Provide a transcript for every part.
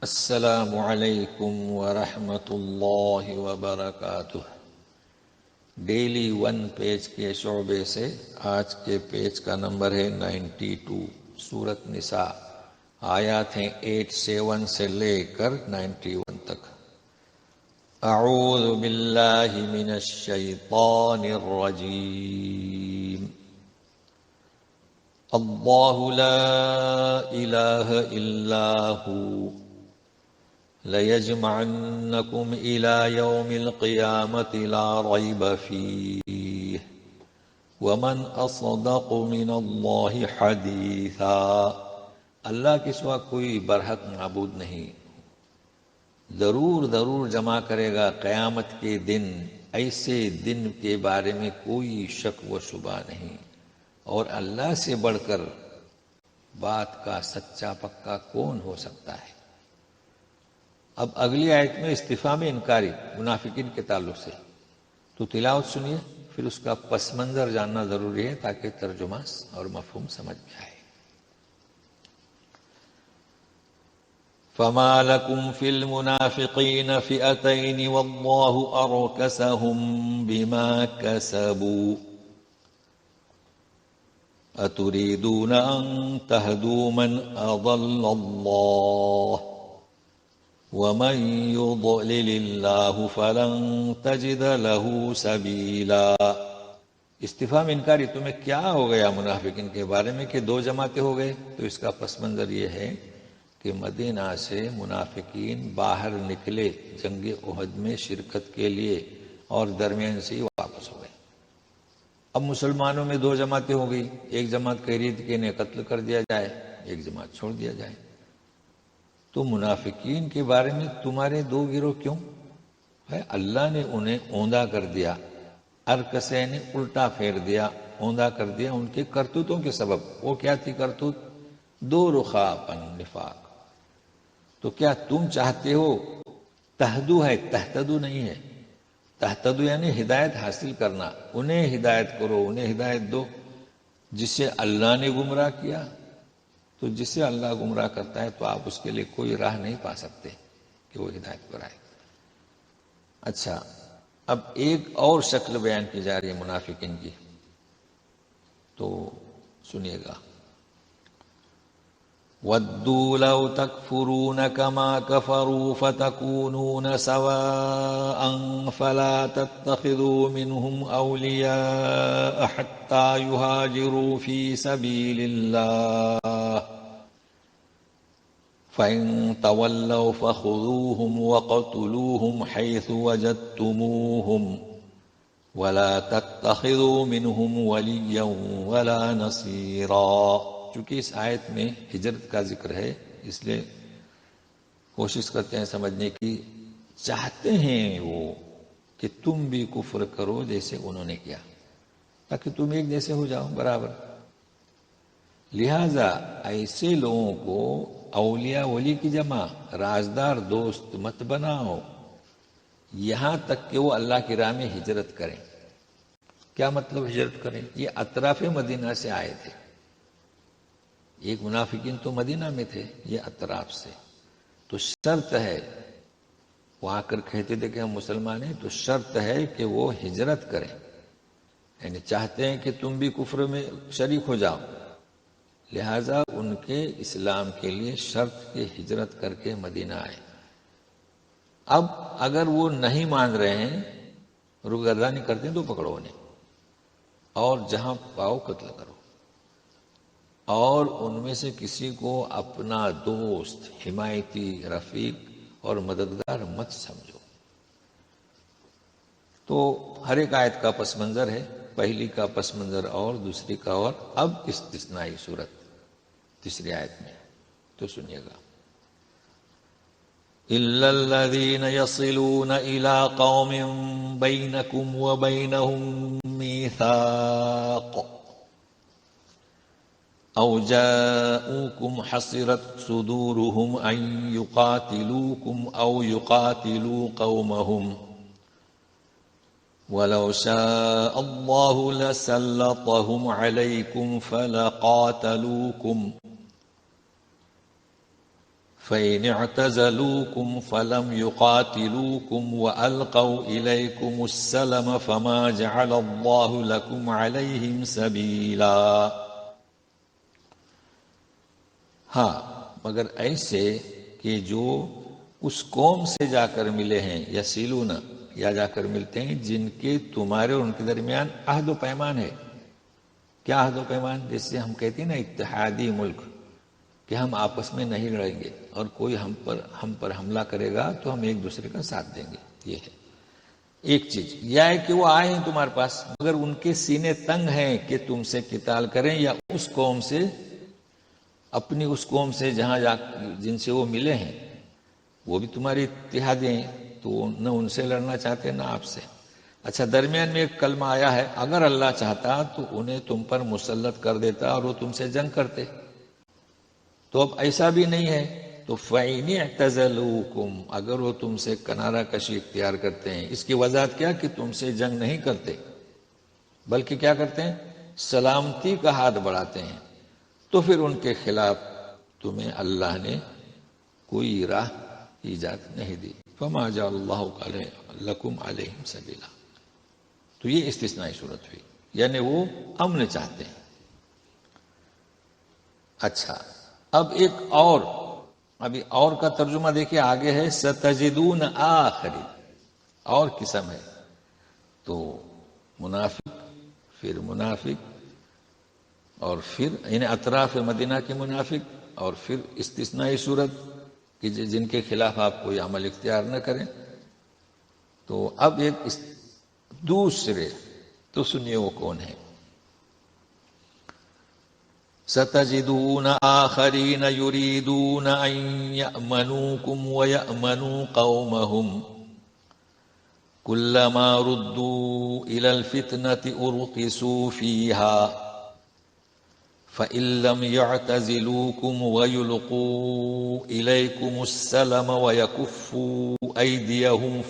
السلام علیکم ورحمۃ اللہ وبرکاتہ۔ ڈیلی ون پیج کے شعبے سے آج کے پیج کا نمبر ہے 92۔ سورۃ نساء، آیات ہیں 87 سے لے کر 91 تک۔ اعوذ باللہ من الشیطان الرجیم۔ اللہ لا الہ الا ہو لَيَجْمَعَنَّكُمْ إِلَى يَوْمِ الْقِيَامَةِ لَا رَيْبَ فِيهِ وَمَنْ أَصْدَقُ مِنَ اللَّهِ حَدِيثًا۔ اللہ کے سوا کوئی برحق معبود نہیں، ضرور جمع کرے گا قیامت کے دن، ایسے دن کے بارے میں کوئی شک و شبہ نہیں، اور اللہ سے بڑھ کر بات کا سچا پکا کون ہو سکتا ہے۔ اب اگلی آیت میں استفہام انکاری منافقین کے تعلق سے، تو تلاوت سنیے، پھر اس کا پس منظر جاننا ضروری ہے تاکہ ترجمہ اور مفہوم سمجھ میں آئے۔ فَمَا لَكُمْ فِي الْمُنَافِقِينَ فِئَتَيْنِ وَاللَّهُ أَرْكَسَهُم بِمَا كَسَبُوا أَتُرِيدُونَ أَن تَهْدُوا مَنْ أَضَلَّ اللَّهُ وَمَن يُضْلِلِ اللَّهُ فَلَن تَجِدَ لَهُ سَبِيلًا۔ استفہام انکاری، تمہیں کیا ہو گیا منافقین کے بارے میں کہ دو جماعتیں ہو گئے؟ تو اس کا پس منظر یہ ہے کہ مدینہ سے منافقین باہر نکلے جنگ احد میں شرکت کے لیے، اور درمیان سے ہی واپس ہو گئے۔ اب مسلمانوں میں دو جماعتیں ہو گئی، ایک جماعت کہہ رہی تھی کہ انہیں قتل کر دیا جائے، ایک جماعت چھوڑ دیا جائے۔ تو منافقین کے بارے میں تمہارے دو گروہ کیوں ہے؟ اللہ نے انہیں اوندا کر دیا، ارکسے نے الٹا پھیر دیا، اوندا کر دیا ان کے کرتوتوں کے سبب۔ وہ کیا تھی کرتوت؟ دو رخاپن نفاق۔ تو کیا تم چاہتے ہو تہدو ہے، تہتدو نہیں ہے، تہتدو یعنی ہدایت حاصل کرنا، انہیں ہدایت کرو، انہیں ہدایت دو جسے اللہ نے گمراہ کیا۔ تو جسے اللہ گمراہ کرتا ہے تو آپ اس کے لیے کوئی راہ نہیں پا سکتے کہ وہ ہدایت پر آئے۔ اچھا، اب ایک اور شکل بیان کی جا رہی ہے منافقین کی، تو سنیے گا۔ وَدُّوا لَوْ تَكْفُرُونَ كَمَا كَفَرُوا فَتَكُونُونَ سَوَاءً فَلَا تَتَّخِذُوا مِنْهُمْ أَوْلِيَاءَ حَتَّى يُهَاجِرُوا فِي سَبِيلِ اللَّهِ فَإِن تَوَلَّوْا فَخُذُوهُمْ وَاقْتُلُوهُمْ حَيْثُ وَجَدتُّمُوهُمْ وَلَا تَتَّخِذُوا مِنْهُمْ وَلِيًّا وَلَا نَصِيرًا۔ چونکہ اس آیت میں ہجرت کا ذکر ہے، اس لیے کوشش کرتے ہیں سمجھنے کی، چاہتے ہیں وہ کہ تم بھی کفر کرو جیسے انہوں نے کیا، تاکہ تم ایک جیسے ہو جاؤ برابر۔ لہذا ایسے لوگوں کو اولیاء، ولی کی جمع، رازدار دوست مت بناؤ یہاں تک کہ وہ اللہ کی راہ میں ہجرت کریں۔ کیا مطلب ہجرت کریں؟ یہ اطراف مدینہ سے آئے تھے، ایک منافقین تو مدینہ میں تھے، یہ اطراف سے۔ تو شرط ہے، وہ آ کر کہتے تھے کہ ہم مسلمان ہیں، تو شرط ہے کہ وہ ہجرت کریں، یعنی چاہتے ہیں کہ تم بھی کفر میں شریک ہو جاؤ، لہذا ان کے اسلام کے لیے شرط کہ ہجرت کر کے مدینہ آئے۔ اب اگر وہ نہیں مان رہے ہیں، روگردانی کرتے ہیں، تو پکڑو انہیں اور جہاں پاؤ قتل کرو، اور ان میں سے کسی کو اپنا دوست، حمایتی، رفیق اور مددگار مت سمجھو۔ تو ہر ایک آیت کا پس منظر ہے، پہلی کا پس منظر اور دوسری کا اور۔ اب استثنائی صورت تیسری آیت میں، تو سنیے گا۔ إِلَّا الَّذِينَ يَصِلُونَ إِلَىٰ قَوْمٍ بَيْنَكُمْ وَبَيْنَهُم مِّيثَاقٌ أَوْ جَاءُوكُمْ حَصِرَتْ صُدُورُهُمْ أَن يُقَاتِلُوكُمْ أَوْ يُقَاتِلُوا قَوْمَهُمْ وَلَوْ شَاءَ اللَّهُ لَسَلَّطَهُمْ عَلَيْكُمْ فَإِنِ اعْتَزَلُوكُمْ فَلَمْ يُقَاتِلُوكُمْ وَأَلْقَوْا إِلَيْكُمُ السَّلَمَ فَمَا جَعَلَ اللَّهُ لَكُمْ عَلَيْهِمْ سَبِيلًا. ہاں مگر ایسے کہ جو اس قوم سے جا کر ملے ہیں، یسیلون یا جا کر ملتے ہیں، جن کے تمہارے اور ان کے درمیان عہد و پیمان ہے. کیا عہد و پیمان؟ جیسے ہم کہتے ہیں نا اتحادی ملک، کہ ہم آپس میں نہیں لڑیں گے اور کوئی ہم پر حملہ کرے گا تو ہم ایک دوسرے کا ساتھ دیں گے. یہ ہے ایک چیز. یا ہے کہ وہ آئے ہیں تمہارے پاس مگر ان کے سینے تنگ ہیں کہ تم سے قتال کریں، یا اس قوم سے، اپنی اس قوم سے جن سے وہ ملے ہیں وہ بھی تمہاری اتحادی ہیں، تو نہ ان سے لڑنا چاہتے نہ آپ سے. اچھا، درمیان میں ایک کلمہ آیا ہے، اگر اللہ چاہتا تو انہیں تم پر مسلط کر دیتا اور وہ تم سے جنگ کرتے. تو اب ایسا بھی نہیں ہے. تو فَإِنِ اعْتَزَلُوكُمْ، اگر وہ تم سے کنارہ کشی اختیار کرتے ہیں، اس کی وضاحت کیا کہ تم سے جنگ نہیں کرتے بلکہ کیا کرتے ہیں، سلامتی کا ہاتھ بڑھاتے ہیں، تو پھر ان کے خلاف تمہیں اللہ نے کوئی راہ ایجاد نہیں دی. فَمَا جَعَلَ اللَّهُ لَكُمْ عَلَيْهِمْ سَبِيلًا. تو یہ استثنائی صورت ہوئی، یعنی وہ امن چاہتے ہیں. اچھا، اب ایک ابھی اور کا ترجمہ دیکھیں، آگے ہے ستجدون آخری، اور قسم ہے. تو منافق اور پھر یعنی اطراف مدینہ کے منافق، اور پھر استثنائی صورت کہ جن کے خلاف آپ کوئی عمل اختیار نہ کریں. تو اب ایک دوسرے، تو سنیے وہ کون ہے. ستجدون آخرین یریدون ان یأمنوکم ویأمنوا قومهم کلما ردوا الى الفتنة ارقصوا فیہا فَإِن لَّمْ يَعْتَزِلُوكُمْ وَيُلْقُوا إِلَيْكُمُ السَّلَمَ وَيَكُفُّوا أَيْدِيَهُمْ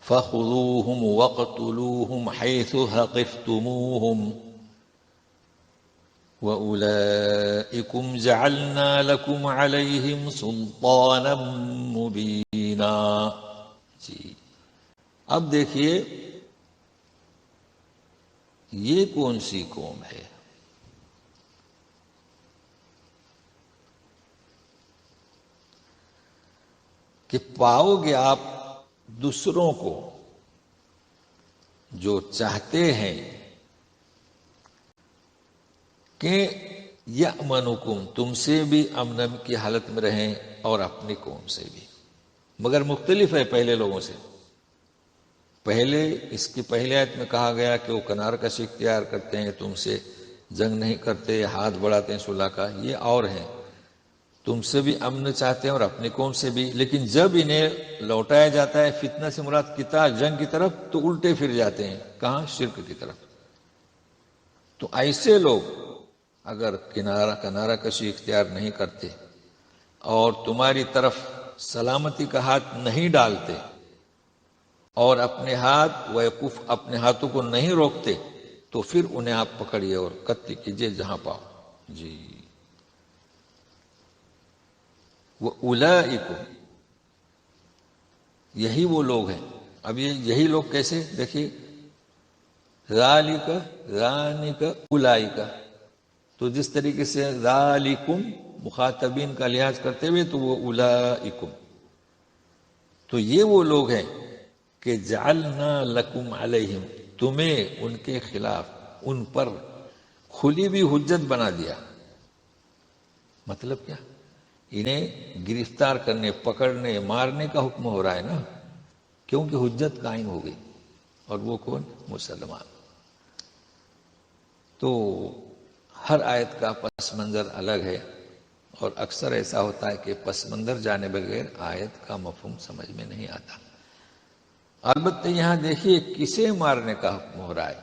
فَخُذُوهُمْ وَاقْتُلُوهُمْ حَيْثُ ثَقِفْتُمُوهُمْ وَأُولَئِكُمْ جَعَلْنَا لَكُمْ عَلَيْهِمْ سُلْطَانًا مُبِينًا. جی اب دیکھیے یہ کون سی قوم ہے. کہ پاؤ گے آپ دوسروں کو جو چاہتے ہیں کہ یأمنکم، تم سے بھی امن کی حالت میں رہیں اور اپنی قوم سے بھی، مگر مختلف ہے پہلے لوگوں سے. پہلے اس کی پہلی آیت میں کہا گیا کہ وہ کنار کشی اختیار کرتے ہیں، تم سے جنگ نہیں کرتے، ہاتھ بڑھاتے ہیں صلح کا. یہ اور ہیں، تم سے بھی امن چاہتے ہیں اور اپنی قوم سے بھی، لیکن جب انہیں لوٹایا جاتا ہے فتنہ سے مراد قتال، جنگ کی طرف، تو الٹے پھر جاتے ہیں. کہاں؟ شرک کی طرف. تو ایسے لوگ اگر کنارہ کشی اختیار نہیں کرتے اور تمہاری طرف سلامتی کا ہاتھ نہیں ڈالتے اور اپنے ہاتھوں کو نہیں روکتے، تو پھر انہیں آپ پکڑیے اور قتل کیجیے جہاں پاؤ. جی وَأُولَئِكُمْ، یہی وہ لوگ ہیں. اب یہی لوگ کیسے؟ دیکھیے ذالک ذانک اولئک، تو جس طریقے سے ذالکم مخاطبین کا لحاظ کرتے ہوئے تو وہ اولئکم، تو یہ وہ لوگ ہیں کہ جعلنا لکم علیہم، تمہیں ان کے خلاف، ان پر کھلی بھی حجت بنا دیا. مطلب کیا؟ انہیں گرفتار کرنے، پکڑنے، مارنے کا حکم ہو رہا ہے نا، کیونکہ حجت قائم ہو گئی. اور وہ کون؟ مسلمان. تو ہر آیت کا پس منظر الگ ہے، اور اکثر ایسا ہوتا ہے کہ پس منظر جانے بغیر آیت کا مفہوم سمجھ میں نہیں آتا. البتہ یہاں دیکھیے کسے مارنے کا حکم ہو رہا ہے.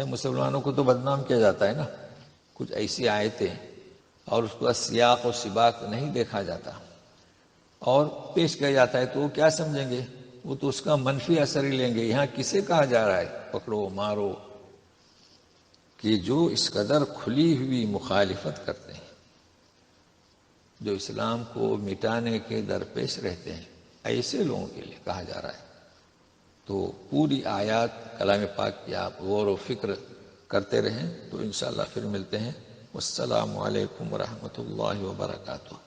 مسلمانوں کو تو بدنام کیا جاتا ہے نا، کچھ ایسی آیتیں اور اس کا سیاق و سباق نہیں دیکھا جاتا اور پیش کیا جاتا ہے، تو وہ کیا سمجھیں گے؟ وہ تو اس کا منفی اثر ہی لیں گے. یہاں کسے کہا جا رہا ہے پکڑو مارو؟ کہ جو اس قدر کھلی ہوئی مخالفت کرتے ہیں. جو اسلام کو مٹانے کے درپیش رہتے ہیں، ایسے لوگوں کے لیے کہا جا رہا ہے۔ تو پوری آیات کلام پاک کی آپ غور و فکر کرتے رہیں تو انشاءاللہ پھر ملتے ہیں۔ والسلام علیکم ورحمۃ اللہ وبرکاتہ۔